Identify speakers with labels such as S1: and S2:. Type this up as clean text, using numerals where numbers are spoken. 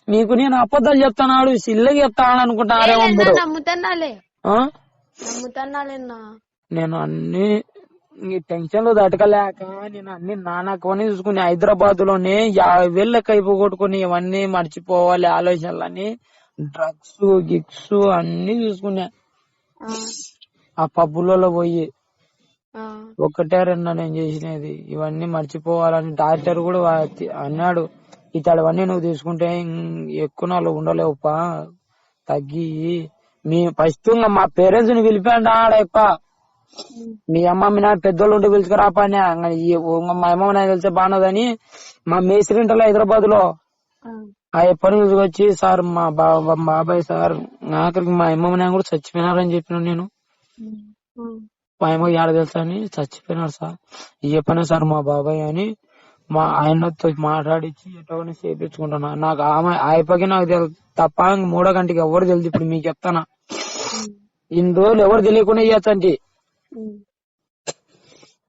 S1: మీకు నేను అబద్ధాలు చెప్తాను సిల్లకి చెప్తాను అనుకుంటారేమో మీరు. నేను అన్ని టెన్షన్ లో తట్టుకోలేక నేను అన్ని నాన్నకొని చూసుకుని హైదరాబాద్ లోనే 50,000 లెక్క అయిపోగొట్టుకుని ఇవన్నీ మర్చిపోవాలి ఆలోచనలని డ్రగ్స్ గిగ్స్ అన్ని చూసుకున్నా. ఆ పబ్బులలో పోయి ఒకటే రెండా నేను చేసినది. ఇవన్నీ మర్చిపోవాలని డాక్టర్ కూడా అన్నాడు, ఇతడవన్నీ నువ్వు తీసుకుంటే ఎక్కువ నాళ్ళు ఉండలేవుపా, తగ్గి మీ ఫస్ట్ మా పేరెంట్స్ ని పిలిపాడు ఆడప్ప. మీ అమ్మ మీ నాన్న పెద్దోళ్ళు ఉంటే పిలుచుకురాపని మా అమ్మ నాకు తెలిసే బాగున్నదని మా మేస్త్రి ఇంటలో హైదరాబాద్ లో ఆ ఎప్పటి వచ్చి సార్ మా బాబాయ్ సార్ ఆఖరికి మా అమ్మ నాన్న కూడా చచ్చిపోయినారని చెప్పిన నేను. మా అమ్మ ఏడ తెలుసా అని చచ్చిపోయినారు సార్ చెప్పనే సార్ మా బాబాయ్ అని మా ఆయనతో మాట్లాడించి ఎటో చేపించుకుంటున్నా. నాకు ఆమె అయిపోయి నాకు తెలుసు తప్ప 3వ గంటకి ఎవరు తెలుసు. ఇప్పుడు మీకు చెప్తానా, ఇన్ని రోజులు ఎవరు తెలియకుండా చేయొచ్చండి.